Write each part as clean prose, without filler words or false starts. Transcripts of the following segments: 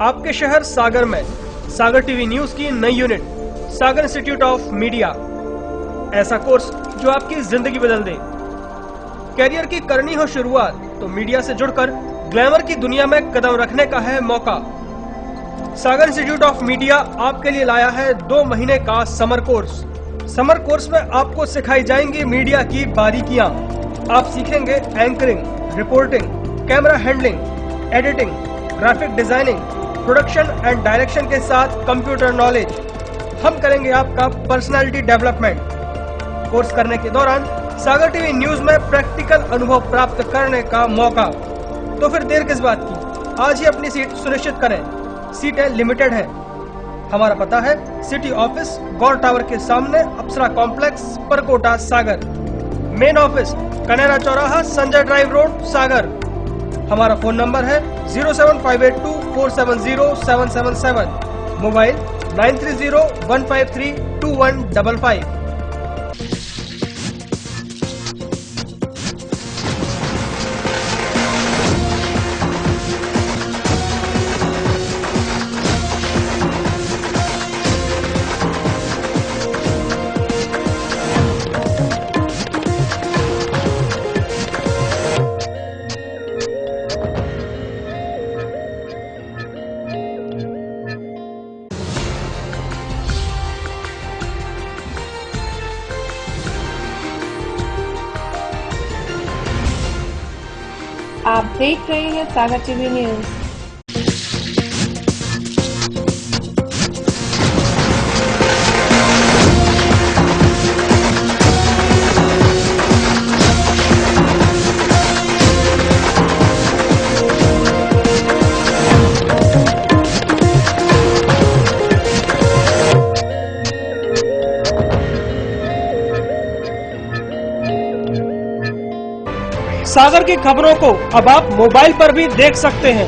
आपके शहर सागर में सागर टीवी न्यूज की नई unit Sagar institute of media. ऐसा कोर्स जो आपकी जिंदगी बदल दे। कैरियर की करनी हो शुरुआत तो मीडिया से जुड़कर ग्लैमर की दुनिया में कदम रखने का है मौका। सागर इंस्टीट्यूट ऑफ मीडिया आपके लिए लाया है 2 महीने का समर कोर्स। समर कोर्स में आपको सिखाई जाएंगी मीडिया की बारीकियां। आप सीखेंगे anchoring, reporting, camera handling, editing, graphic designing, production and direction के साथ कंप्यूटर नॉलेज। हम करेंगे आपका पर्सनालिटी डेवलपमेंट। कोर्स करने के दौरान सागर टीवी न्यूज में प्रैक्टिकल अनुभव प्राप्त करने का मौका। तो फिर देर किस बात की, आज ही अपनी सीट सुनिश्चित करें। सीटें लिमिटेड हैं। हमारा पता है सिटी ऑफिस गौर टावर के सामने, अप्सरा कॉम्प्लेक्स, परकोटा, सागर। मेन ऑफिस कनेरा चौराहा, संजय ड्राइव रोड, सागर। हमारा फोन नंबर है 07582470777, मोबाइल 9301532155। आप देख रहे हैं सागर टीवी न्यूज। सागर की खबरों को अब आप मोबाइल पर भी देख सकते हैं।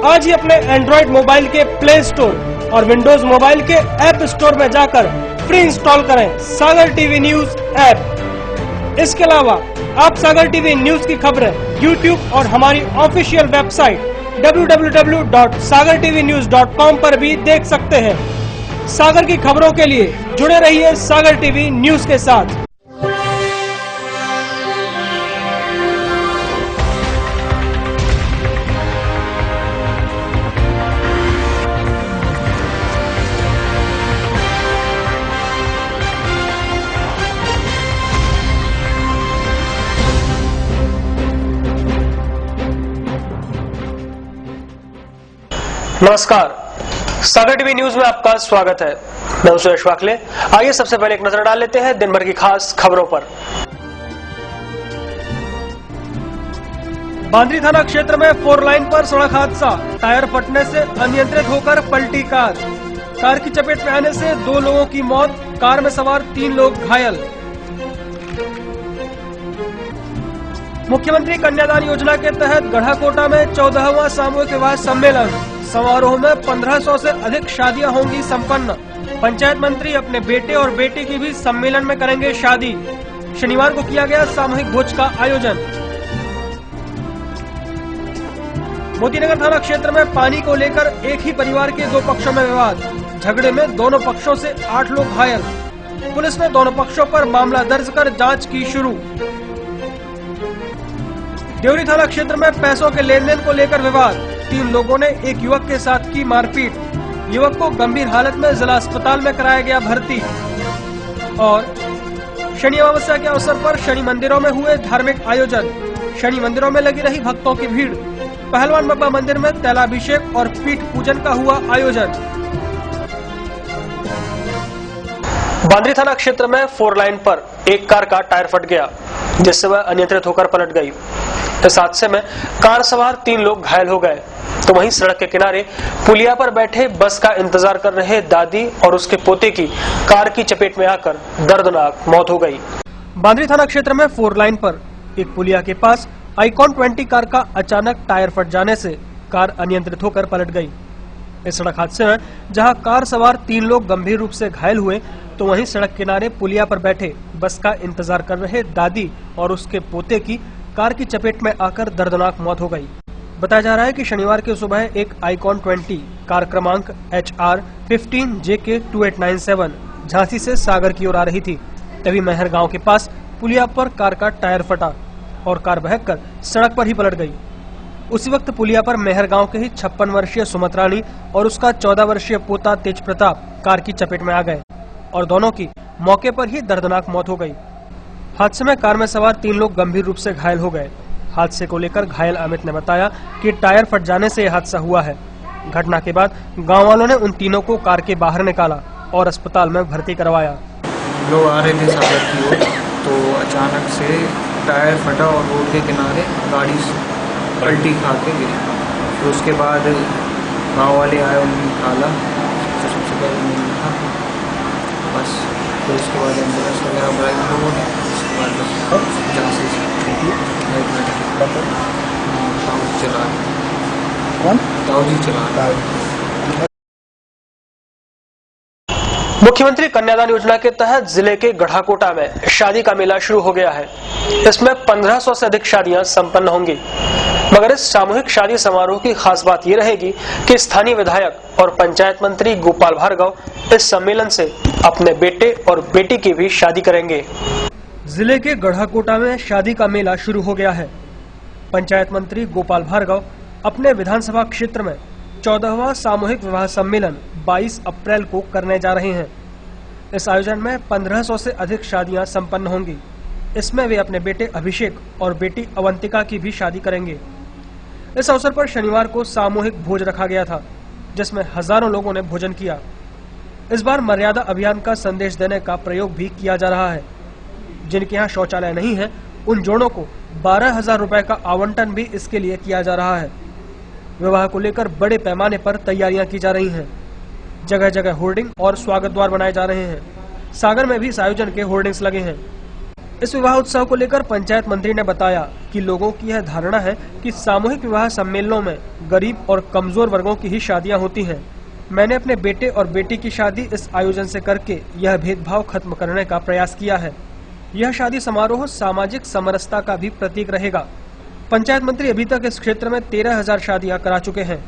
आज ही अपने एंड्रॉइड मोबाइल के प्ले स्टोर और विंडोज मोबाइल के ऐप स्टोर में जाकर फ्री इंस्टॉल करें सागर टीवी न्यूज ऐप। इसके अलावा आप सागर टीवी न्यूज की खबरें यूट्यूब और हमारी ऑफिशियल वेबसाइट www.sagartvnews.com पर भी देख सकते हैं। सागर की खबरों के लिए जुड़े रहिए सागर टीवी न्यूज के साथ। नमस्कार, सागर टीवी न्यूज में आपका स्वागत है। मैं सुरेश वाकले। आइए सबसे पहले एक नजर डाल लेते हैं दिन भर की खास खबरों पर। बांद्री थाना क्षेत्र में 4 लाइन पर सड़क हादसा, टायर फटने से अनियंत्रित होकर पलटी कार। कार की चपेट में आने से 2 लोगों की मौत, कार में सवार 3 लोग घायल। मुख्यमंत्री कन्यादान योजना के तहत गढ़ाकोटा में 14वां सामूहिक विवाह सम्मेलन। समारोह में 1500 से अधिक शादियां होंगी संपन्न। पंचायत मंत्री अपने बेटे और बेटी की भी सम्मेलन में करेंगे शादी। शनिवार को किया गया सामूहिक भोज का आयोजन। मोतीनगर थाना क्षेत्र में पानी को लेकर एक ही परिवार के 2 पक्षों में विवाद। झगड़े में दोनों पक्षों से 8 लोग घायल। पुलिस ने दोनों पक्षों पर मामला दर्ज कर जांच की शुरू। देवरी थाना क्षेत्र में पैसों के लेन देन को लेकर विवाद। 3 लोगों ने एक युवक के साथ की मारपीट। युवक को गंभीर हालत में जिला अस्पताल में कराया गया भर्ती। और शनि अमावस्या के अवसर पर शनि मंदिरों में हुए धार्मिक आयोजन। शनि मंदिरों में लगी रही भक्तों की भीड़। पहलवान बाबा मंदिर में तैलाभिषेक और पीठ पूजन का हुआ आयोजन। बांद्री थाना क्षेत्र में 4 लाइन पर एक कार का टायर फट गया, जिससे वह अनियंत्रित होकर पलट गई। इस हादसे में कार सवार 3 लोग घायल हो गए। तो वहीं सड़क के किनारे पुलिया पर बैठे बस का इंतजार कर रहे दादी और उसके पोते की कार की चपेट में आकर दर्दनाक मौत हो गई। बांद्री थाना क्षेत्र में 4 लाइन पर एक पुलिया के पास आईकॉन 20 कार का अचानक टायर फट जाने से कार अनियंत्रित होकर पलट गई। इस सड़क हादसे में जहां कार सवार 3 लोग गंभीर रूप से घायल हुए, तो वहीं सड़क किनारे पुलिया पर बैठे बस का इंतजार कर रहे दादी और उसके पोते की कार की चपेट में आकर दर्दनाक मौत हो गई। बताया जा रहा है कि शनिवार की सुबह एक आईकॉन 20 कार क्रमांक HR 15 JK 2897 झांसी से सागर की ओर आ रही थी। तभी महर गांव के पास पुलिया पर कार का टायर फटा और कार बहकर सड़क पर ही पलट गई। उसी वक्त पुलिया पर महर गांव के ही 56 वर्षीय सुमत और उसका 14 वर्षीय पोता तेज प्रताप कार की चपेट में आ गए और दोनों की मौके पर ही दर्दनाक मौत हो गई। हादसे में कार में सवार 3 लोग गंभीर रूप से घायल हो गए। हादसे को लेकर घायल अमित ने बताया कि टायर फट जाने से यह हादसा हुआ है। घटना के बाद गांव वालों ने उन तीनों को कार के बाहर निकाला और अस्पताल में भर्ती करवाया। लोग आ रहे थे सागर की ओर, तो अचानक से टायर फटा और रोड के किनारे गाड़ी पलटी खा के गिरी। फिर उसके बाद गांव वाले आए, उन्होंने निकाला, तो सबसे पहले उन्होंने लिखा, बस फिर उसके बाद एम्बुलेंस वगैरह बुलाई हम लोगों ने। उसके बाद बस झांसी से चला ताऊजी चला। मुख्यमंत्री कन्यादान योजना के तहत जिले के गढ़ाकोटा में शादी का मेला शुरू हो गया है। इसमें 1500 से अधिक शादियां संपन्न होंगी। मगर इस सामूहिक शादी समारोह की खास बात ये रहेगी कि स्थानीय विधायक और पंचायत मंत्री गोपाल भार्गव इस सम्मेलन से अपने बेटे और बेटी की भी शादी करेंगे। जिले के गढ़ाकोटा में शादी का मेला शुरू हो गया है। पंचायत मंत्री गोपाल भार्गव अपने विधानसभा क्षेत्र में 14वां सामूहिक विवाह सम्मेलन 22 अप्रैल को करने जा रहे हैं। इस आयोजन में 1500 से अधिक शादियां संपन्न होंगी। इसमें वे अपने बेटे अभिषेक और बेटी अवंतिका की भी शादी करेंगे। इस अवसर पर शनिवार को सामूहिक भोज रखा गया था, जिसमें हजारों लोगों ने भोजन किया। इस बार मर्यादा अभियान का संदेश देने का प्रयोग भी किया जा रहा है। जिनके यहाँ शौचालय नहीं है, उन जोड़ों को 12,000 रुपए का आवंटन भी इसके लिए किया जा रहा है। विवाह को लेकर बड़े पैमाने पर तैयारियां की जा रही हैं। जगह जगह होर्डिंग और स्वागत द्वार बनाए जा रहे हैं। सागर में भी इस आयोजन के होर्डिंग्स लगे हैं। इस विवाह उत्सव को लेकर पंचायत मंत्री ने बताया कि लोगों की यह धारणा है कि सामूहिक विवाह सम्मेलनों में गरीब और कमजोर वर्गों की ही शादियां होती हैं। मैंने अपने बेटे और बेटी की शादी इस आयोजन से करके यह भेदभाव खत्म करने का प्रयास किया है। यह शादी समारोह सामाजिक समरसता का भी प्रतीक रहेगा। पंचायत मंत्री अभी तक इस क्षेत्र में 13,000 शादियां करा चुके हैं।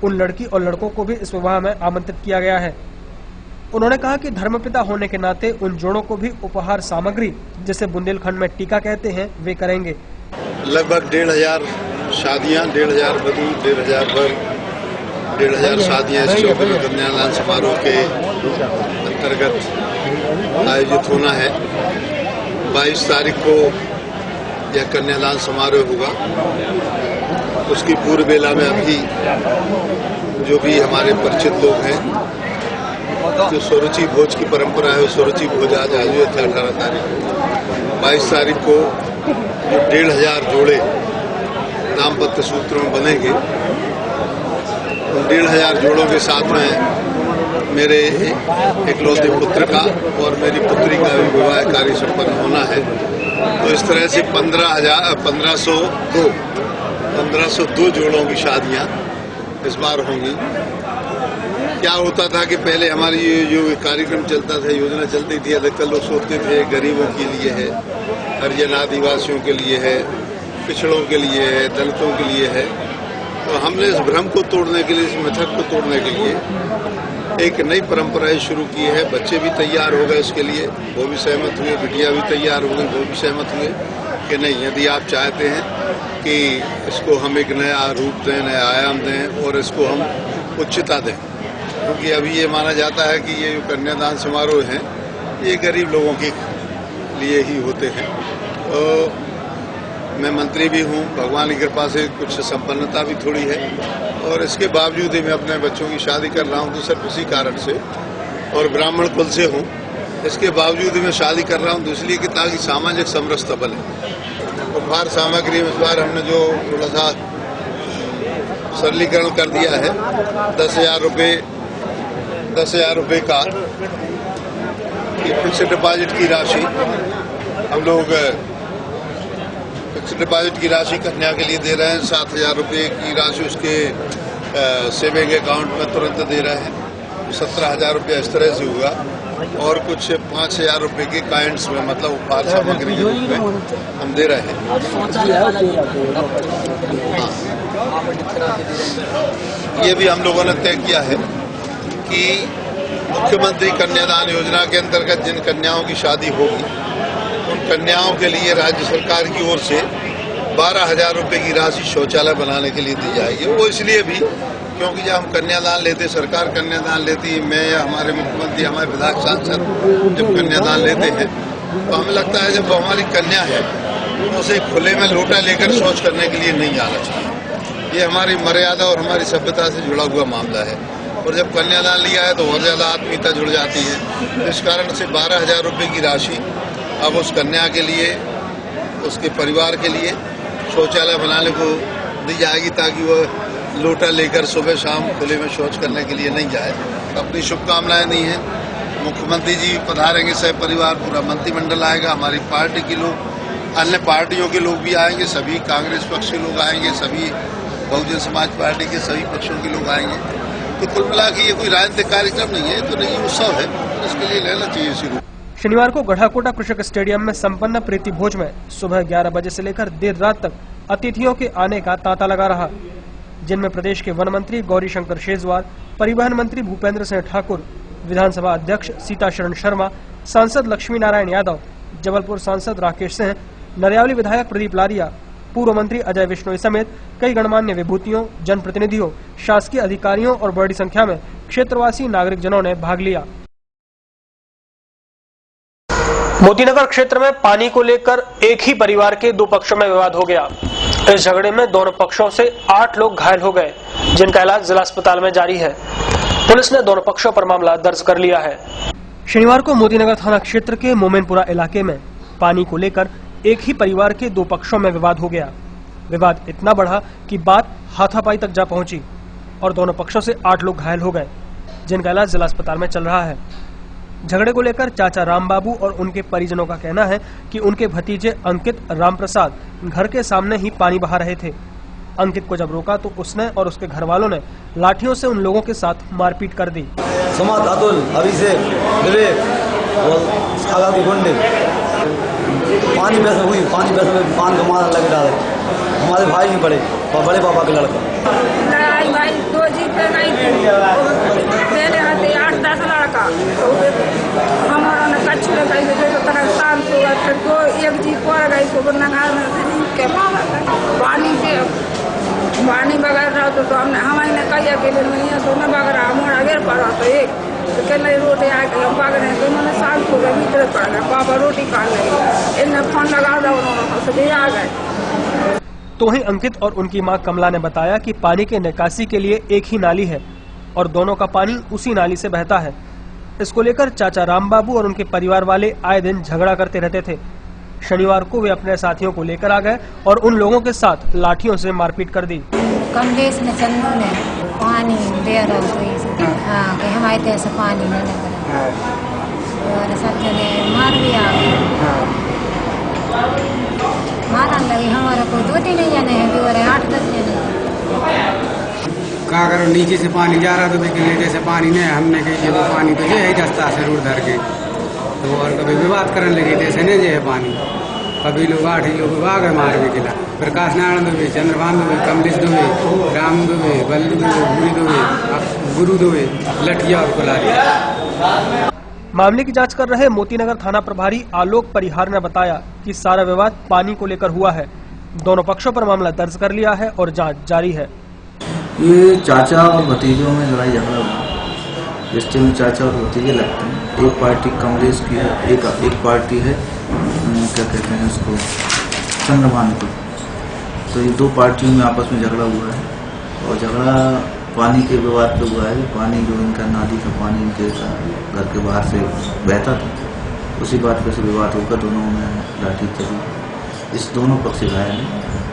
उन लड़की और लड़कों को भी इस विवाह में आमंत्रित किया गया है। उन्होंने कहा कि धर्मपिता होने के नाते उन जोड़ों को भी उपहार सामग्री, जिसे बुंदेलखंड में टीका कहते हैं, वे करेंगे। लगभग 1,500 शादियां, 1,500 वधू, 1,500 वर, 1,500 शादियां इस चौथे कन्यादान समारोह के अंतर्गत आयोजित होना है। 22 तारीख को यह कन्यादान समारोह होगा। उसकी पूर्व बेला में अभी जो भी हमारे परिचित लोग हैं, जो स्वरुचि भोज की परंपरा है, स्वरुचि भोज आज आयोजित है 18 तारीख को। 22 तारीख को जो 1,500 जोड़े दाम्पत्य सूत्र में बनेंगे, उन 1,500 जोड़ों के साथ में मेरे इकलौते पुत्र का और मेरी पुत्री का भी विवाह कार्य संपन्न होना है। तो इस तरह से 1502 जोड़ों की शादियां इस बार होंगी। क्या होता था कि पहले हमारी ये जो कार्यक्रम चलता था, योजना चलती थी, अधिकतर लोग सोचते थे गरीबों के लिए है, हरिजन आदिवासियों के लिए है, पिछड़ों के लिए है, दलितों के लिए है। तो हमने इस भ्रम को तोड़ने के लिए, इस मिथक को तोड़ने के लिए एक नई परंपरा शुरू की है। बच्चे भी तैयार हो गए इसके लिए, वो भी सहमत हुए, बिटिया भी तैयार हो गई, वो भी सहमत हुए कि नहीं, यदि आप चाहते हैं कि इसको हम एक नया रूप दें, नया आयाम दें और इसको हम उच्चता दें, क्योंकि अभी ये माना जाता है कि ये जो कन्यादान समारोह हैं, ये गरीब लोगों के लिए ही होते हैं। तो मैं मंत्री भी हूँ, भगवान की कृपा से कुछ संपन्नता भी थोड़ी है, और इसके बावजूद ही मैं अपने बच्चों की शादी कर रहा हूँ तो सिर्फ इसी कारण से, और ब्राह्मण कुल से हूँ, इसके बावजूद ही मैं शादी कर रहा हूँ तो इसलिए कि ताकि सामाजिक समरसता बने। उपहार सामग्री में इस बार हमने जो थोड़ा सा सरलीकरण कर दिया है, 10,000 रुपये का फिक्स डिपॉजिट की राशि हम लोग फिक्स डिपॉजिट की राशि कन्या के लिए दे रहे हैं। 7,000 रुपये की राशि उसके सेविंग अकाउंट में तुरंत दे रहे हैं। 17,000 रुपये इस तरह से हुआ, और कुछ 5,000 रुपये के काइंड्स में, मतलब उपहार सामग्री के रूप में हम दे रहे हैं। हाँ, ये भी हम लोगों ने तय किया है कि मुख्यमंत्री कन्यादान योजना के अंतर्गत जिन कन्याओं की शादी होगी उन कन्याओं के लिए राज्य सरकार की ओर से 12,000 रुपये की राशि शौचालय बनाने के लिए दी जाएगी। वो इसलिए भी क्योंकि जब हम कन्यादान लेते, सरकार कन्यादान लेती, मैं या हमारे मुख्यमंत्री, हमारे विधायक सांसद जब कन्यादान लेते हैं तो हमें लगता है जब वो हमारी कन्या है तो उसे खुले में लोटा लेकर शौच करने के लिए नहीं आना चाहिए। ये हमारी मर्यादा और हमारी सभ्यता से जुड़ा हुआ मामला है और जब कन्यादान लिया है तो और ज्यादा आत्मीयता जुड़ जाती है। तो इस कारण से 12,000 रुपये की राशि अब उस कन्या के लिए, उसके परिवार के लिए शौचालय बनाने को दी जाएगी ताकि वह लोटा लेकर सुबह शाम खुले में शौच करने के लिए नहीं जाए। अपनी शुभकामनाएं दी हैं। मुख्यमंत्री जी पधारेंगे, सह परिवार पूरा मंत्रिमंडल आएगा, हमारी पार्टी के लोग, अन्य पार्टियों के लोग भी आएंगे, सभी कांग्रेस पक्ष के लोग आएंगे, सभी बहुजन समाज पार्टी के सभी पक्षों के लोग आएंगे। तो कुल मिला के ये कोई राजनीतिक कार्यक्रम नहीं है, तो नहीं उत्सव है, इसके लिए लेना चाहिए शुरू। शनिवार को गढ़ाकोटा कृषक स्टेडियम में संपन्न प्रीति भोज में सुबह 11 बजे से लेकर देर रात तक अतिथियों के आने का तांता लगा रहा, जिनमें प्रदेश के वन मंत्री गौरीशंकर शेजवार, परिवहन मंत्री भूपेंद्र सिंह ठाकुर, विधानसभा अध्यक्ष सीताशरण शर्मा, सांसद लक्ष्मी नारायण यादव, जबलपुर सांसद राकेश सिंह, नरयावली विधायक प्रदीप लारिया, पूर्व मंत्री अजय विश्नोई समेत कई गणमान्य विभूतियों, जनप्रतिनिधियों, शासकीय अधिकारियों और बड़ी संख्या में क्षेत्रवासी नागरिक जनों ने भाग लिया। मोतीनगर क्षेत्र में पानी को लेकर एक ही परिवार के दो पक्षों में विवाद हो गया। इस झगड़े में दोनों पक्षों से 8 लोग घायल हो गए, जिनका इलाज जिला अस्पताल में जारी है। पुलिस ने दोनों पक्षों पर मामला दर्ज कर लिया है। शनिवार को मोतीनगर थाना क्षेत्र के मोमेनपुरा इलाके में पानी को लेकर एक ही परिवार के दो पक्षों में विवाद हो गया। विवाद इतना बढ़ा कि बात हाथापाई तक जा पहुंची और दोनों पक्षों से 8 लोग घायल हो गए, जिनका इलाज जिला अस्पताल में चल रहा है। झगड़े को लेकर चाचा रामबाबू और उनके परिजनों का कहना है कि उनके भतीजे अंकित रामप्रसाद घर के सामने ही पानी बहा रहे थे। अंकित को जब रोका तो उसने और उसके घर वालों ने लाठियों से उन लोगों के साथ मारपीट कर दी। समात, अतुल, अभिषेक, विवेक और सागा की गुंडे पानी बहस हुई, पानी बहस में पान का मारा लग डाले। हमारे भाई नहीं पड़े और बड़े पापा के लड़का लड़ाई भाई 2 जीप पे गई थी, मेरे हाथे 8-10 लड़का, हमारा ने कच्छ में गई थे तो तरह शांत हुआ, फिर 1 जीप और गई तो नंगा के मारा पानी बगैर रहा तो हमने हमारे कही अकेले नहीं है तो न बगैर हमारा गिर पड़ा तो एक तो रोटी आके हम भाग रहे तो उन्होंने शांत हो गए, भीतर पड़ गए, पापा रोटी काट लगे, इन्हें फोन लगा दो, उन्होंने आ गए। तो वहीं अंकित और उनकी मां कमला ने बताया कि पानी के निकासी के लिए एक ही नाली है और दोनों का पानी उसी नाली से बहता है। इसको लेकर चाचा रामबाबू और उनके परिवार वाले आए दिन झगड़ा करते रहते थे। शनिवार को वे अपने साथियों को लेकर आ गए और उन लोगों के साथ लाठियों से मारपीट कर दी। कमलेश ने, चंदू ने पानी दे रहा, हाँ कि हमारे देश से पानी नहीं लग और सब जने मार भी आ गए, मारा लगी। हमारा कोई 2-3 जने हैं, भी हो रहे 8-10 जने। क्या करो, नीचे से पानी जा रहा तो नीचे से पानी नहीं, हमने कही वो पानी तो जो है दस्ता से रूट धर के तो और कभी विवाद करने लगे जैसे नहीं जो है पानी, कभी लोग 8 लोग आ गए मार भी किला। प्रकाश नारायण दुबे, चंद्रभान दुबे, कमलेश दुबे, राम दुबे, बल्लू दुबे, भूरी दुबे, गुरु दुबे, लठिया और कुलारी। मामले की जांच कर रहे मोतीनगर थाना प्रभारी आलोक परिहार ने बताया कि सारा विवाद पानी को लेकर हुआ है। दोनों पक्षों पर मामला दर्ज कर लिया है और जांच जारी है। ये चाचा और भतीजों में लड़ाई झगड़ा हुआ, रिश्ते में चाचा और भतीजे लगते हैं। एक पार्टी कमलेश की है, एक पार्टी है क्या कहते हैं उसको, चंद्रभान की। तो ये 2 पार्टियों में आपस में झगड़ा हुआ है और झगड़ा पानी के विवाद पे हुआ है। पानी जो इनका नाली का पानी इनके घर के बाहर से बहता था, उसी बात पे से विवाद होकर दोनों में लाठी चली। इस दोनों पक्ष से घायल हैं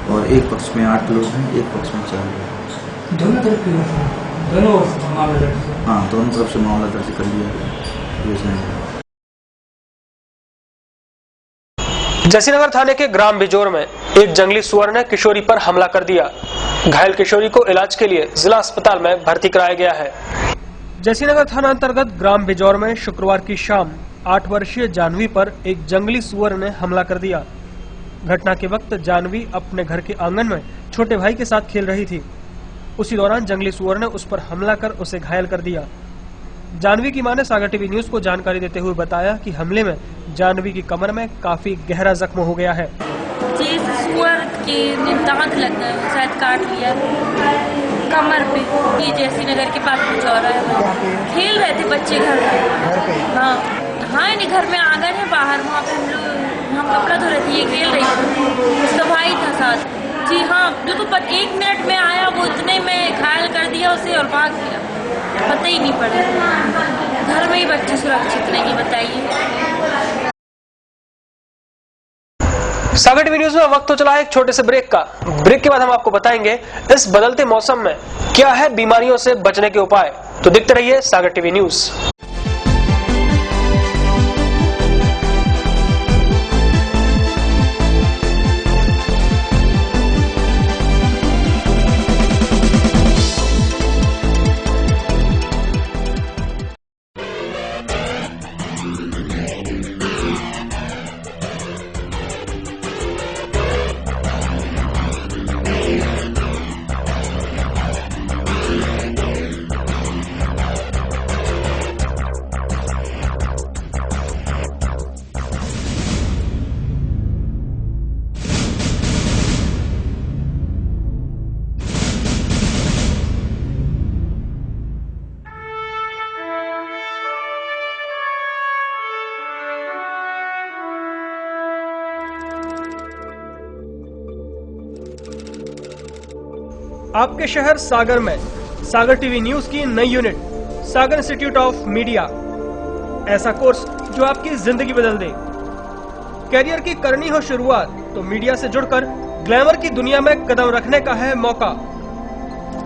और एक पक्ष में 8 लोग हैं, एक पक्ष में 4 लोग हैं। दोनों तरफ हाँ, दोनों तरफ से मामला दर्ज कर लिया गया। जसीनगर थाने के ग्राम बिजोर में एक जंगली सुअर ने किशोरी पर हमला कर दिया। घायल किशोरी को इलाज के लिए जिला अस्पताल में भर्ती कराया गया है। जसीनगर थाना अंतर्गत ग्राम बिजोर में शुक्रवार की शाम 8 वर्षीय जानवी पर एक जंगली सुअर ने हमला कर दिया। घटना के वक्त जानवी अपने घर के आंगन में छोटे भाई के साथ खेल रही थी। उसी दौरान जंगली सुअर ने उस पर हमला कर उसे घायल कर दिया। जानवी की मां ने सागर टीवी न्यूज को जानकारी देते हुए बताया कि हमले में जानवी की कमर में काफी गहरा जख्म हो गया है। जी सुअर के दांत लग गए, शायद काट लिया कमर पे। ये जैसी नगर के पास कुछ और है, खेल रहे थे बच्चे घर में। हाँ नहीं, घर में आंगन है बाहर, वहाँ पे हम कपड़ा धो रहे थे, ये खेल रही थी, उसका भाई था साथ। जी हाँ, जो तो 1 मिनट में आया, वो इतने में घायल कर दिया उसे और भाग गया, पता ही नहीं पड़ा। घर में ही बच्चे सुरक्षित नहीं, बताइए। सागर टीवी न्यूज में वक्त तो चला है एक छोटे से ब्रेक का। ब्रेक के बाद हम आपको बताएंगे इस बदलते मौसम में क्या है बीमारियों से बचने के उपाय। तो देखते रहिए सागर टीवी न्यूज। आपके शहर सागर में सागर टीवी न्यूज की नई unit Sagar institute of media, ऐसा कोर्स जो आपकी जिंदगी बदल दे। कैरियर की करनी हो शुरुआत तो मीडिया से जुड़कर ग्लैमर की दुनिया में कदम रखने का है मौका।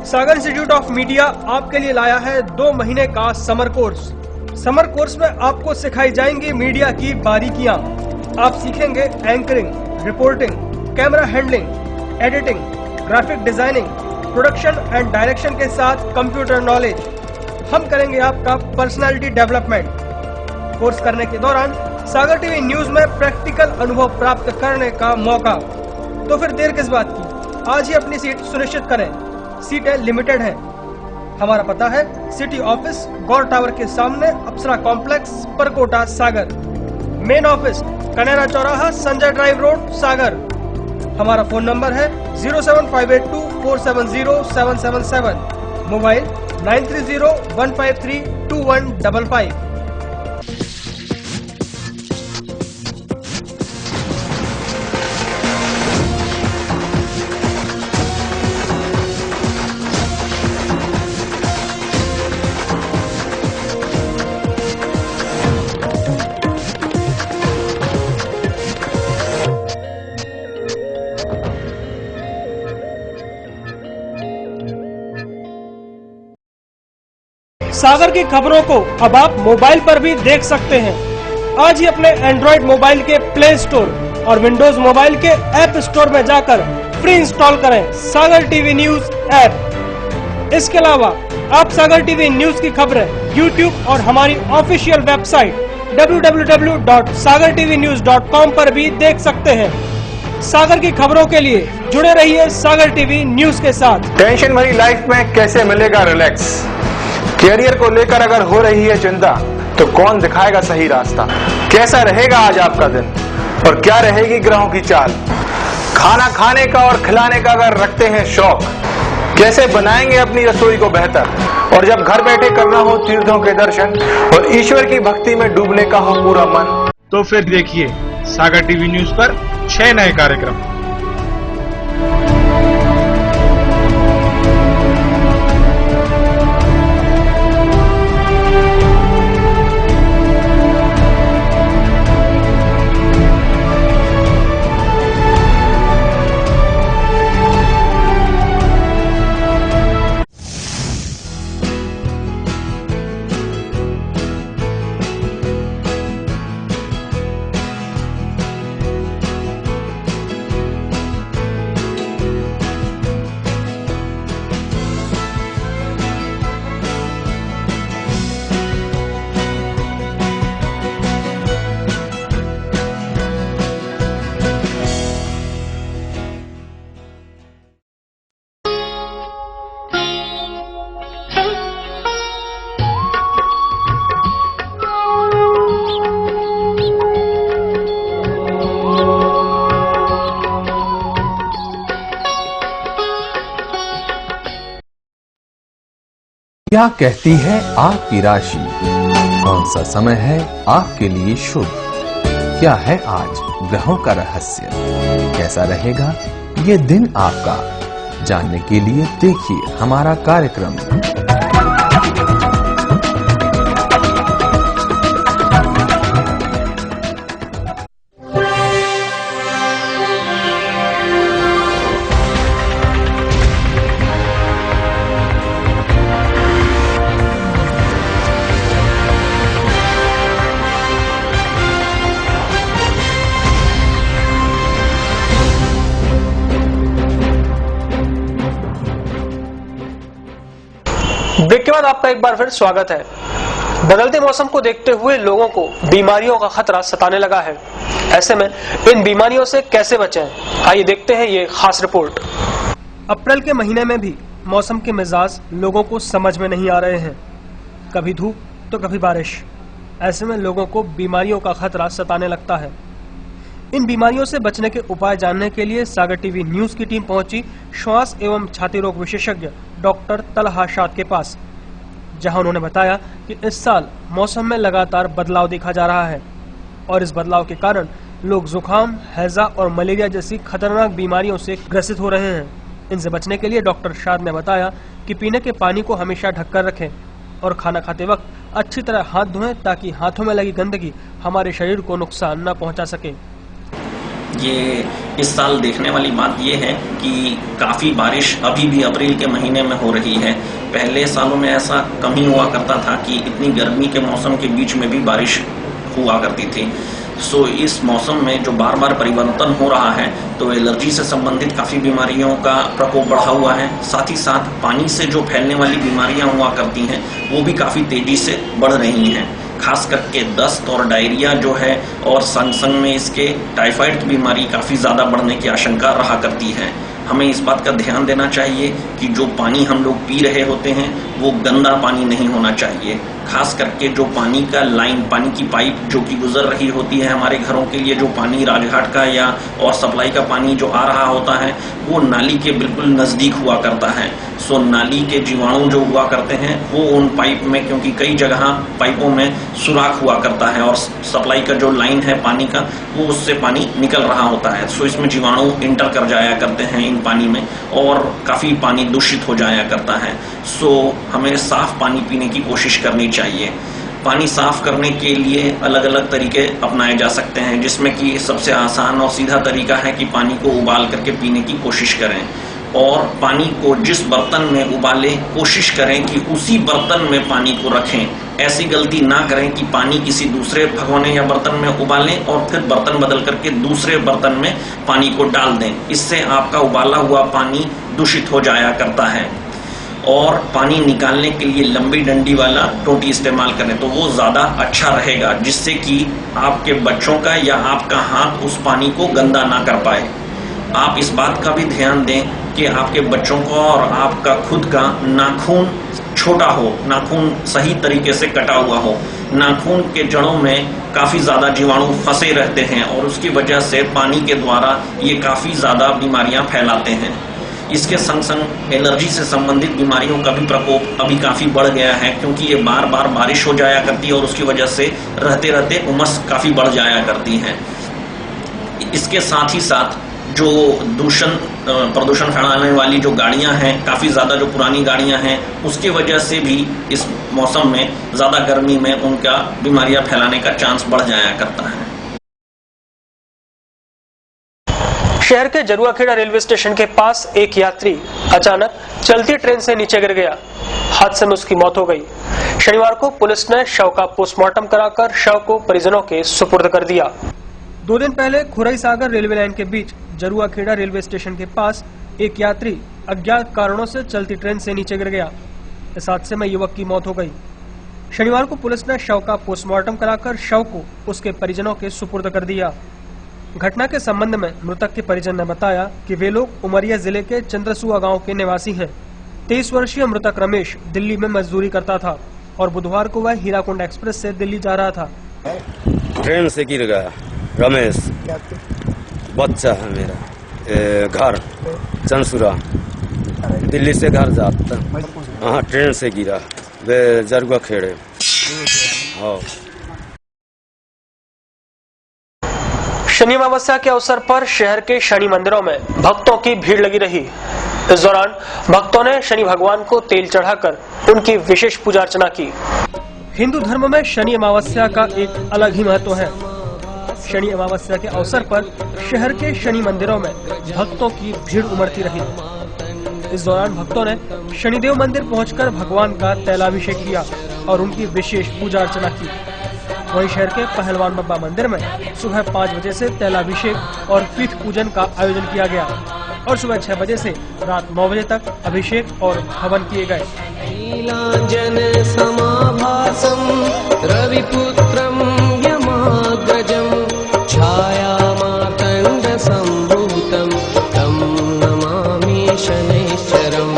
सागर इंस्टीट्यूट ऑफ मीडिया आपके लिए लाया है 2 महीने का समर कोर्स। समर कोर्स में आपको सिखाई जाएंगी मीडिया की बारीकियां। आप सीखेंगे anchoring, reporting, camera handling, editing, graphic designing, production and direction के साथ कंप्यूटर नॉलेज। हम करेंगे आपका पर्सनालिटी डेवलपमेंट। कोर्स करने के दौरान सागर टीवी न्यूज में प्रैक्टिकल अनुभव प्राप्त करने का मौका। तो फिर देर किस बात की, आज ही अपनी सीट सुनिश्चित करें। सीटें लिमिटेड हैं। हमारा पता है सिटी ऑफिस गौर टावर के सामने, अप्सरा कॉम्प्लेक्स, परकोटा, सागर। मेन ऑफिस कनेरा चौराहा, संजय ड्राइव रोड, सागर। हमारा फोन नंबर है 07582470777, मोबाइल 9301532155। सागर की खबरों को अब आप मोबाइल पर भी देख सकते हैं। आज ही अपने एंड्रॉइड मोबाइल के प्ले स्टोर और विंडोज मोबाइल के ऐप स्टोर में जाकर फ्री इंस्टॉल करें सागर टीवी न्यूज ऐप। इसके अलावा आप सागर टीवी न्यूज की खबरें यूट्यूब और हमारी ऑफिशियल वेबसाइट www.sagartvnews.com पर भी देख सकते हैं। सागर की खबरों के लिए जुड़े रहिए सागर टीवी न्यूज के साथ। टेंशन भरी लाइफ में कैसे मिलेगा रिलैक्स? कैरियर को लेकर अगर हो रही है चिंता तो कौन दिखाएगा सही रास्ता? कैसा रहेगा आज आपका दिन और क्या रहेगी ग्रहों की चाल? खाना खाने का और खिलाने का अगर रखते हैं शौक, कैसे बनाएंगे अपनी रसोई को बेहतर? और जब घर बैठे करना हो तीर्थों के दर्शन और ईश्वर की भक्ति में डूबने का हो पूरा मन, तो फिर देखिए सागर टीवी न्यूज पर 6 नए कार्यक्रम। क्या कहती है आपकी राशि? कौन सा समय है आपके लिए शुभ? क्या है आज ग्रहों का रहस्य? कैसा रहेगा ये दिन आपका? जानने के लिए देखिए हमारा कार्यक्रम। ब्रेक के बाद आपका एक बार फिर स्वागत है। बदलते मौसम को देखते हुए लोगों को बीमारियों का खतरा सताने लगा है। ऐसे में इन बीमारियों से कैसे बचें, आइए देखते हैं ये खास रिपोर्ट। अप्रैल के महीने में भी मौसम के मिजाज लोगों को समझ में नहीं आ रहे हैं। कभी धूप तो कभी बारिश। ऐसे में लोगों को बीमारियों का खतरा सताने लगता है। इन बीमारियों से बचने के उपाय जानने के लिए सागर टीवी न्यूज की टीम पहुंची श्वास एवं छाती रोग विशेषज्ञ डॉक्टर तलहा शाद के पास, जहां उन्होंने बताया कि इस साल मौसम में लगातार बदलाव देखा जा रहा है और इस बदलाव के कारण लोग जुकाम, हैजा और मलेरिया जैसी खतरनाक बीमारियों से ग्रसित हो रहे हैं। इनसे बचने के लिए डॉक्टर शाद ने बताया कि पीने के पानी को हमेशा ढककर रखें और खाना खाते वक्त अच्छी तरह हाथ धोएं ताकि हाथों में लगी गंदगी हमारे शरीर को नुकसान न पहुंचा सके। ये इस साल देखने वाली बात ये है कि काफ़ी बारिश अभी भी अप्रैल के महीने में हो रही है। पहले सालों में ऐसा कम ही हुआ करता था कि इतनी गर्मी के मौसम के बीच में भी बारिश हुआ करती थी। सो इस मौसम में जो बार बार परिवर्तन हो रहा है तो एलर्जी से संबंधित काफ़ी बीमारियों का प्रकोप बढ़ा हुआ है। साथ ही साथ पानी से जो फैलने वाली बीमारियां हुआ करती हैं वो भी काफ़ी तेजी से बढ़ रही हैं। खास करके दस्त और डायरिया जो है और संग संग में इसके टाइफाइड की बीमारी काफ़ी ज़्यादा बढ़ने की आशंका रहा करती है। हमें इस बात का ध्यान देना चाहिए कि जो पानी हम लोग पी रहे होते हैं वो गंदा पानी नहीं होना चाहिए। खास करके जो पानी का लाइन, पानी की पाइप जो कि गुजर रही होती है हमारे घरों के लिए, जो पानी राजघाट का या और सप्लाई का पानी जो आ रहा होता है वो नाली के बिल्कुल नज़दीक हुआ करता है। सो नाली के जीवाणु जो हुआ करते हैं वो उन पाइप में, क्योंकि कई जगह पाइपों में सुराख हुआ करता है और सप्लाई का जो लाइन है पानी का वो उससे पानी निकल रहा होता है। सो इसमें जीवाणु इंटर कर जाया करते हैं इन पानी में और काफ़ी पानी दूषित हो जाया करता है। सो हमें साफ पानी पीने की कोशिश करनी चाहिए। पानी साफ करने के लिए अलग अलग तरीके अपनाए जा सकते हैं, जिसमें कि सबसे आसान और सीधा तरीका है कि पानी को उबाल करके पीने की कोशिश करें और पानी को जिस बर्तन में उबालें कोशिश करें कि उसी बर्तन में पानी को रखें। ऐसी गलती ना करें कि पानी किसी दूसरे भगोने या बर्तन में उबालें और फिर बर्तन बदल करके दूसरे बर्तन में पानी को डाल दें। इससे आपका उबाला हुआ पानी दूषित हो जाया करता है। और पानी निकालने के लिए लंबी डंडी वाला टोटी इस्तेमाल करें तो वो ज़्यादा अच्छा रहेगा, जिससे कि आपके बच्चों का या आपका हाथ उस पानी को गंदा ना कर पाए। आप इस बात का भी ध्यान दें कि आपके बच्चों को और आपका खुद का नाखून छोटा हो, नाखून सही तरीके से कटा हुआ हो। नाखून के जड़ों में काफ़ी ज़्यादा जीवाणु फंसे रहते हैं और उसकी वजह से पानी के द्वारा ये काफ़ी ज़्यादा बीमारियां फैलाते हैं। इसके संग संग एलर्जी से संबंधित बीमारियों का भी प्रकोप अभी काफ़ी बढ़ गया है, क्योंकि ये बार बार बारिश हो जाया करती है और उसकी वजह से रहते रहते उमस काफ़ी बढ़ जाया करती है। इसके साथ ही साथ जो प्रदूषण फैलाने वाली जो गाड़ियां हैं, काफ़ी ज़्यादा जो पुरानी गाड़ियां हैं, उसकी वजह से भी इस मौसम में ज़्यादा गर्मी में उनका बीमारियां फैलाने का चांस बढ़ जाया करता है। शहर के जरुआखेड़ा रेलवे स्टेशन के पास एक यात्री अचानक चलती ट्रेन से नीचे गिर गया। हादसे में उसकी मौत हो गई। शनिवार को पुलिस ने शव का पोस्टमार्टम कराकर शव को परिजनों के सुपुर्द कर दिया। 2 दिन पहले खुरई सागर रेलवे लाइन के बीच जरुआखेड़ा रेलवे स्टेशन के पास एक यात्री अज्ञात कारणों से चलती ट्रेन से नीचे गिर गया। इस हादसे में युवक की मौत हो गई। शनिवार को पुलिस ने शव का पोस्टमार्टम कराकर शव को उसके परिजनों के सुपुर्द कर दिया। घटना के संबंध में मृतक के परिजन ने बताया कि वे लोग उमरिया जिले के चंद्रसुआ गांव के निवासी हैं। 23 वर्षीय मृतक रमेश दिल्ली में मजदूरी करता था और बुधवार को वह हीराकुंड एक्सप्रेस से दिल्ली जा रहा था। ट्रेन से गिर गया रमेश, बच्चा है मेरा, घर चंदसुरा, दिल्ली से घर जाता। हाँ, ट्रेन से गिरा। वे जरगा खेड़े। हाँ। शनि अमावस्या के अवसर पर शहर के शनि मंदिरों में भक्तों की भीड़ लगी रही। इस दौरान भक्तों ने शनि भगवान को तेल चढ़ाकर उनकी विशेष पूजा अर्चना की। हिंदू धर्म में शनि अमावस्या का एक अलग ही महत्व है। शनि अमावस्या के अवसर पर शहर के शनि मंदिरों में भक्तों की भीड़ उमड़ती रही। इस दौरान भक्तों ने शनिदेव मंदिर पहुंचकर भगवान का तैलाभिषेक किया और उनकी विशेष पूजा अर्चना की। वहीं शहर के पहलवान बाबा मंदिर में सुबह 5 बजे से तैलाभिषेक और पीठ पूजन का आयोजन किया गया और सुबह 6 बजे से रात 9 बजे तक अभिषेक और हवन किए गए। नीलांजन समाभासं रविपुत्रं यमाग्रजं छायामातंड संभूतं तं नमामि शनैश्चरम्।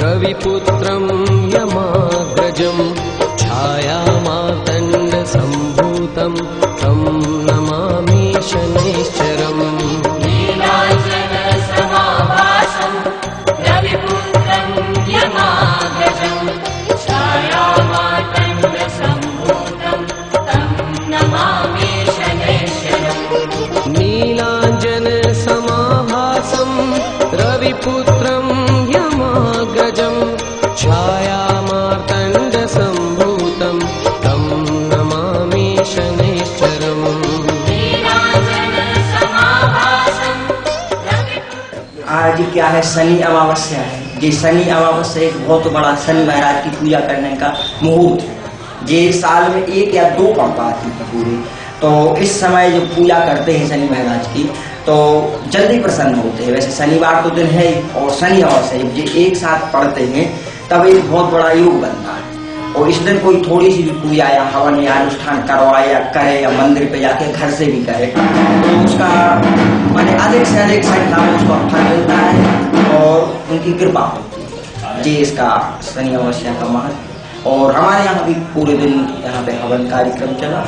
रविपुत्रं यमाग्रजं छायामातंड संभूतं तं नमामि शनैश्चरम्। नीलांजन समाभासं रविपुत्रं यमाग्रजं छायामातंड संभूतं तं नमामि शनैश्चरम्। नीलांजन समाभासं रविपुत्रं यमाग्रजं छायामार्तंड संभूतं तं नमामि शनैश्चरम्। आज क्या है, शनि अमावस्या है। ये शनि अमावस्या एक बहुत बड़ा शनि महाराज की पूजा करने का मुहूर्त है। ये साल में 1 या 2 पंपा आती है पूरी। तो इस समय जो पूजा करते हैं शनि महाराज की तो जल्दी प्रसन्न होते हैं। वैसे शनिवार तो दिन है और शनि अमावस्या ये एक साथ पढ़ते हैं तब एक बहुत बड़ा योग बनता है। और इस दिन कोई थोड़ी सी भी पूजा या हवन या अनुष्ठान करवाए या करे या मंदिर पे जाके घर से भी करे तो उसका माने अधिक से अधिक संख्या में उसको फल मिलता है और उनकी कृपा होती है। ये इसका शनि अमावस्या का महत्व। और हमारे यहाँ भी पूरे दिन यहाँ पे हवन कार्यक्रम चला।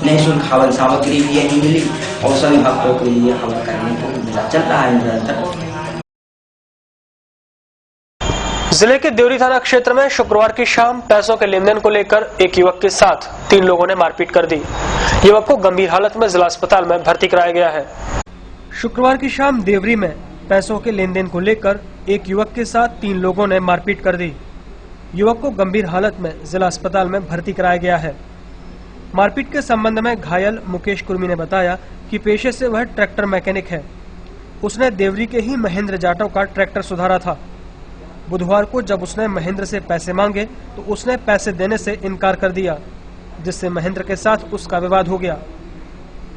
निःशुल्क हवन सामग्री भी यही मिली और सभी भक्तों के लिए हवन करने को मिला। चल रहा है निरंतर। जिले के देवरी थाना क्षेत्र में शुक्रवार की शाम पैसों के लेन देन को लेकर एक युवक के साथ 3 लोगों ने मारपीट कर दी। युवक को गंभीर हालत में जिला अस्पताल में भर्ती कराया गया है। शुक्रवार की शाम देवरी में पैसों के लेन देन को लेकर एक युवक के साथ 3 लोगों ने मारपीट कर दी। युवक को गंभीर हालत में जिला अस्पताल में भर्ती कराया गया है। मारपीट के संबंध में घायल मुकेश कुर्मी ने बताया कि पेशे से वह ट्रैक्टर मैकेनिक है। उसने देवरी के ही महेंद्र जाटव का ट्रैक्टर सुधारा था। बुधवार को जब उसने महेंद्र से पैसे मांगे तो उसने पैसे देने से इनकार कर दिया, जिससे महेंद्र के साथ उसका विवाद हो गया।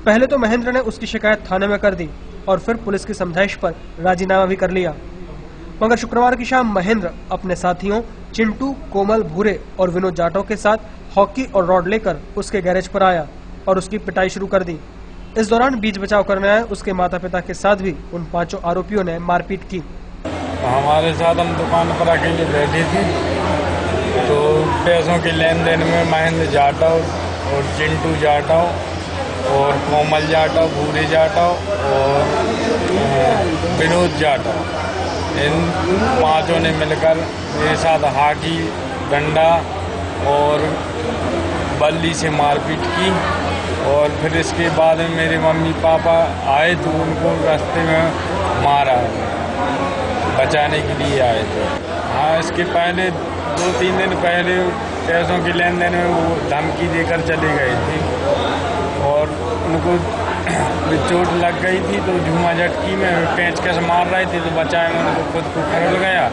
पहले तो महेंद्र ने उसकी शिकायत थाने में कर दी और फिर पुलिस की समझाइश पर राजीनामा भी कर लिया। मगर शुक्रवार की शाम महेंद्र अपने साथियों चिंटू, कोमल, भूरे और विनोद जाटव के साथ हॉकी और रॉड लेकर उसके गैरेज पर आया और उसकी पिटाई शुरू कर दी। इस दौरान बीच बचाव करने आए उसके माता पिता के साथ भी उन 5 आरोपियों ने मारपीट की। हमारे साथ हम दुकान पर अकेले बैठे थे तो पैसों के लेन देन में महेंद्र जाटव और चिंटू जाटव और कोमल जाटव, भूरे जाटव और विनोद जाटव, इन 5 ने मिलकर मेरे साथ हाकी, डंडा और बल्ली से मारपीट की। और फिर इसके बाद में मेरे मम्मी पापा आए तो उनको रास्ते में मारा, बचाने के लिए आए थे। हाँ, इसके पहले 2-3 दिन पहले पैसों के लेन देन में वो धमकी देकर चले गए थे और उनको चोट लग गई थी तो झूमा झटकी में पेंचकस मार रहे थे तो बचाए में उनको खुद को खरल गया।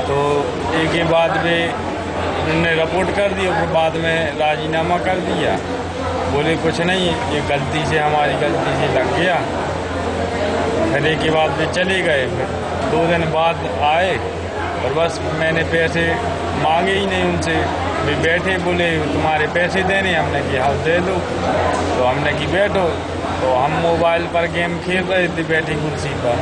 तो एक के बाद में उन्होंने रिपोर्ट कर दी, फिर बाद में राजीनामा कर दिया। बोले कुछ नहीं, ये गलती से हमारी गलती से लग गया। फिर एक के बाद वे चले गए। फिर 2 दिन बाद आए और बस मैंने पैसे मांगे ही नहीं उनसे। वे बैठे, बोले तुम्हारे पैसे देने, हमने कि हाँ दे दो। तो हमने कि बैठो। तो हम मोबाइल पर गेम खेल रहे थे बैठी कुर्सी पर।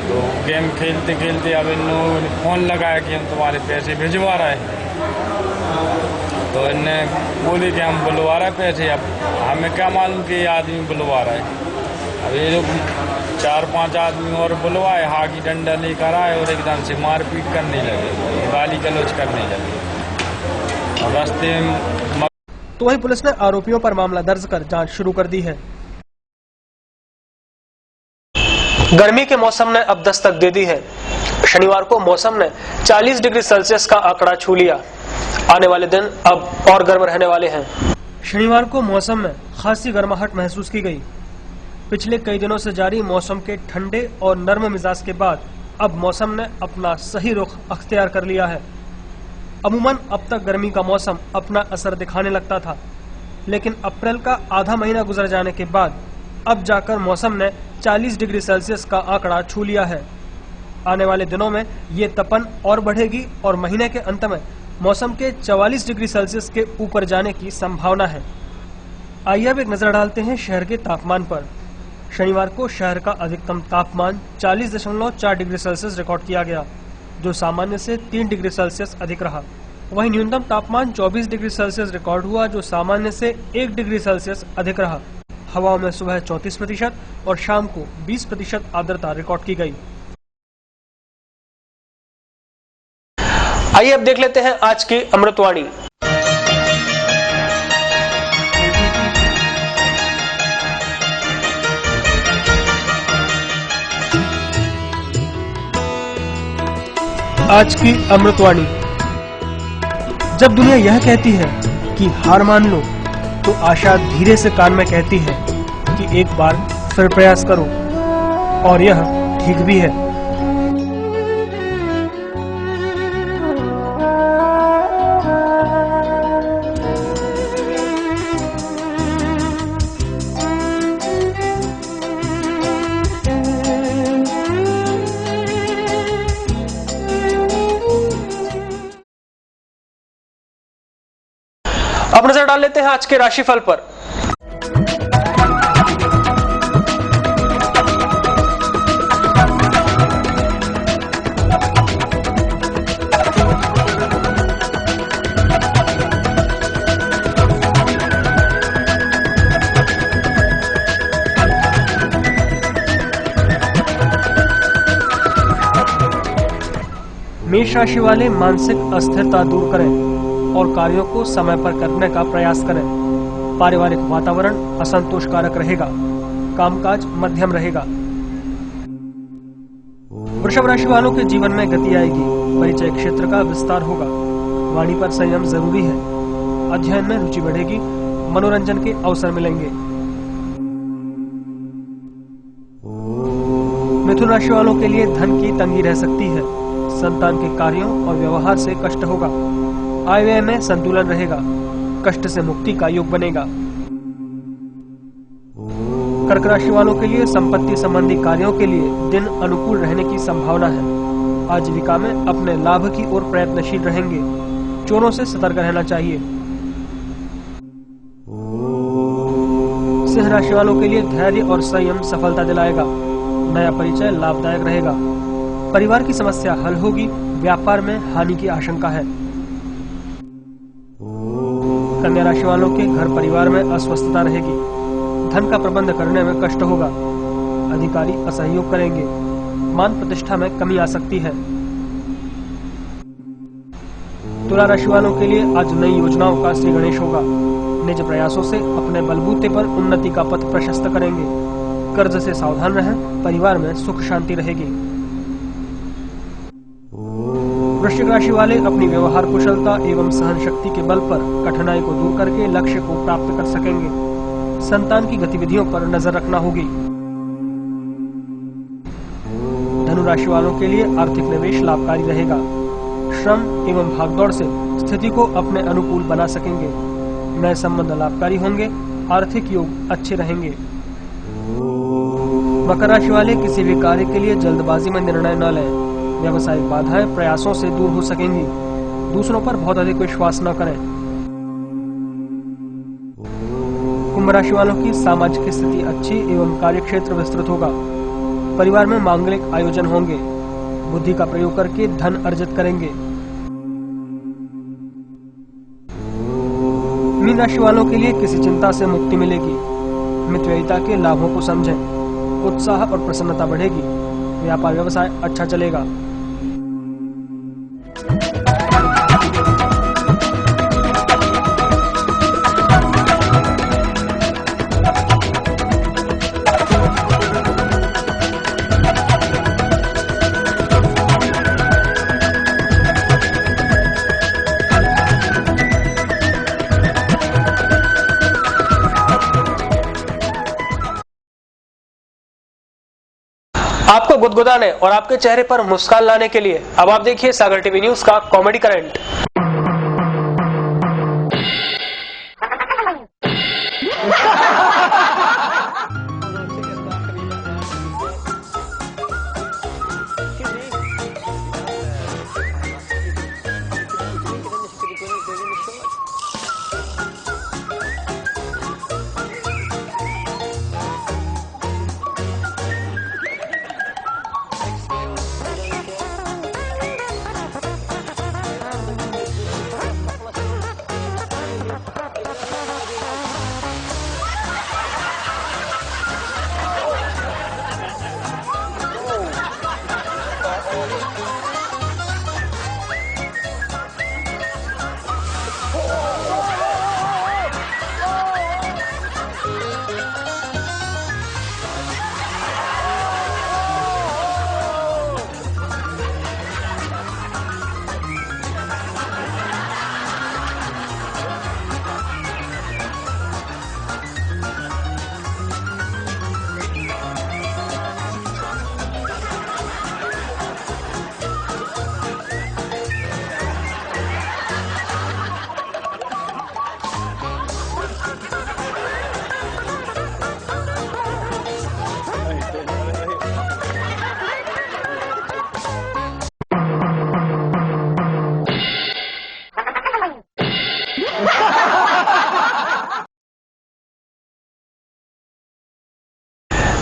तो गेम खेलते खेलते अब इन लोगों ने फ़ोन लगाया कि हम तुम्हारे पैसे भिजवा रहे हैं। तो इनने बोले कि हम बुलवा रहे पैसे। अब हमें क्या मालूम कि ये आदमी बुलवा रहा है। अब ये लोग 4-5 आदमी और बुलवाए, हाकी डंडा लेकर आए और एकदम से मारपीट करने लगे, गाली गलौज करने लगे। और रास्ते में तो वहीं पुलिस ने आरोपियों पर मामला दर्ज कर जांच शुरू कर दी है। गर्मी के मौसम ने अब दस्तक दे दी है। शनिवार को मौसम ने 40 डिग्री सेल्सियस का आंकड़ा छू लिया। आने वाले दिन अब और गर्म रहने वाले हैं। शनिवार को मौसम में खासी गर्माहट महसूस की गई। पिछले कई दिनों से जारी मौसम के ठंडे और नर्म मिजाज के बाद अब मौसम ने अपना सही रुख अख्तियार कर लिया है। अमूमन अब तक गर्मी का मौसम अपना असर दिखाने लगता था, लेकिन अप्रैल का आधा महीना गुजर जाने के बाद अब जाकर मौसम ने 40 डिग्री सेल्सियस का आंकड़ा छू लिया है। आने वाले दिनों में ये तपन और बढ़ेगी और महीने के अंत में मौसम के 44 डिग्री सेल्सियस के ऊपर जाने की संभावना है। आइए अब एक नजर डालते हैं शहर के तापमान पर। शनिवार को शहर का अधिकतम तापमान 40.4 डिग्री सेल्सियस रिकॉर्ड किया गया, जो सामान्य से 3 डिग्री सेल्सियस अधिक रहा। वहीं न्यूनतम तापमान 24 डिग्री सेल्सियस रिकॉर्ड हुआ, जो सामान्य से 1 डिग्री सेल्सियस अधिक रहा। हवाओं में सुबह 34% और शाम को 20% आर्द्रता रिकॉर्ड की गई। आइए अब देख लेते हैं आज की अमृतवाणी। आज की अमृतवाणी। जब दुनिया यह कहती है कि हार मान लो, तो आशा धीरे से कान में कहती है कि एक बार फिर प्रयास करो, और यह ठीक भी है। अब नजर डाल लेते हैं आज के राशिफल पर। मेष राशि वाले मानसिक अस्थिरता दूर करें और कार्यों को समय पर करने का प्रयास करें। पारिवारिक वातावरण असंतोषकारक रहेगा, कामकाज मध्यम रहेगा। वृषभ राशि वालों के जीवन में गति आएगी, परिचय क्षेत्र का विस्तार होगा। वाणी पर संयम जरूरी है। अध्ययन में रुचि बढ़ेगी, मनोरंजन के अवसर मिलेंगे। मिथुन राशि वालों के लिए धन की तंगी रह सकती है। संतान के कार्यों और व्यवहार से कष्ट होगा। आय व्यय में संतुलन रहेगा, कष्ट से मुक्ति का योग बनेगा। कर्क राशि वालों के लिए संपत्ति संबंधी कार्यों के लिए दिन अनुकूल रहने की संभावना है। आजीविका में अपने लाभ की ओर प्रयत्नशील रहेंगे। चोरों से सतर्क रहना चाहिए। सिंह राशि वालों के लिए धैर्य और संयम सफलता दिलाएगा। नया परिचय लाभदायक रहेगा। परिवार की समस्या हल होगी। व्यापार में हानि की आशंका है। कन्या राशि वालों के घर परिवार में अस्वस्थता रहेगी। धन का प्रबंध करने में कष्ट होगा। अधिकारी असहयोग करेंगे। मान प्रतिष्ठा में कमी आ सकती है। तुला राशि वालों के लिए आज नई योजनाओं का श्री गणेश होगा। निज प्रयासों से अपने बलबूते पर उन्नति का पथ प्रशस्त करेंगे। कर्ज से सावधान रहें। परिवार में सुख शांति रहेगी। वृश्चिक राशि वाले अपनी व्यवहार कुशलता एवं सहन शक्ति के बल पर कठिनाई को दूर करके लक्ष्य को प्राप्त कर सकेंगे। संतान की गतिविधियों पर नजर रखना होगी। धनु राशि वालों के लिए आर्थिक निवेश लाभकारी रहेगा। श्रम एवं भागदौड़ से स्थिति को अपने अनुकूल बना सकेंगे। नए संबंध लाभकारी होंगे, आर्थिक योग अच्छे रहेंगे। मकर राशि वाले किसी भी कार्य के लिए जल्दबाजी में निर्णय न लें। व्यावसायिक बाधाएं प्रयासों से दूर हो सकेंगी। दूसरों पर बहुत अधिक विश्वास न करें। कुंभ राशि वालों की सामाजिक स्थिति अच्छी एवं कार्यक्षेत्र विस्तृत होगा। परिवार में मांगलिक आयोजन होंगे। बुद्धि का प्रयोग करके धन अर्जित करेंगे। मीन राशि वालों के लिए किसी चिंता से मुक्ति मिलेगी। मितव्ययिता के लाभों को समझें। उत्साह और प्रसन्नता बढ़ेगी। व्यापार व्यवसाय अच्छा चलेगा। आपको गुदगुदाने और आपके चेहरे पर मुस्कान लाने के लिए अब आप देखिए सागर टीवी न्यूज का कॉमेडी करंट।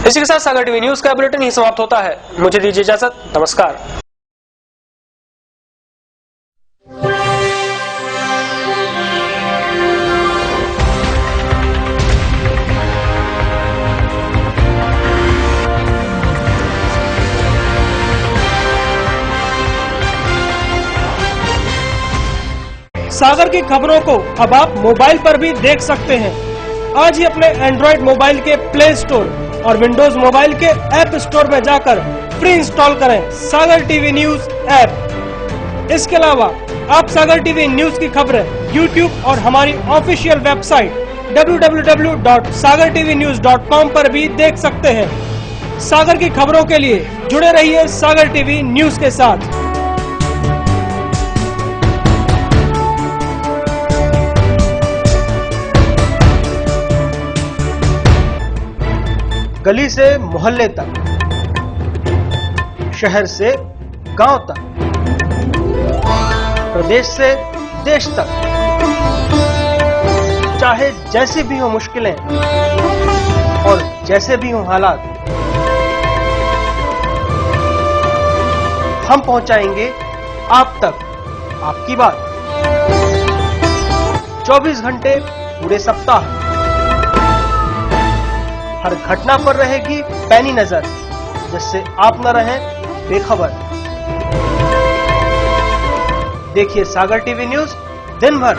इसी के साथ सागर टीवी न्यूज का बुलेटिन ही समाप्त होता है। मुझे दीजिए इजाजत। नमस्कार। सागर की खबरों को अब आप मोबाइल पर भी देख सकते हैं। आज ही अपने एंड्रॉइड मोबाइल के प्ले स्टोर और विंडोज मोबाइल के ऐप स्टोर में जाकर फ्री इंस्टॉल करें सागर टीवी न्यूज ऐप। इसके अलावा आप सागर टीवी न्यूज की खबरें YouTube और हमारी ऑफिशियल वेबसाइट www.sagartvnews.com पर भी देख सकते हैं। सागर की खबरों के लिए जुड़े रहिए सागर टीवी न्यूज के साथ। गली से मोहल्ले तक, शहर से गांव तक, प्रदेश से देश तक, चाहे जैसी भी हो मुश्किलें और जैसे भी हो हालात, हम पहुंचाएंगे आप तक आपकी बात। 24 घंटे पूरे सप्ताह हर घटना पर रहेगी पैनी नजर, जिससे आप न रहें बेखबर। देखिए सागर टीवी न्यूज दिन भर।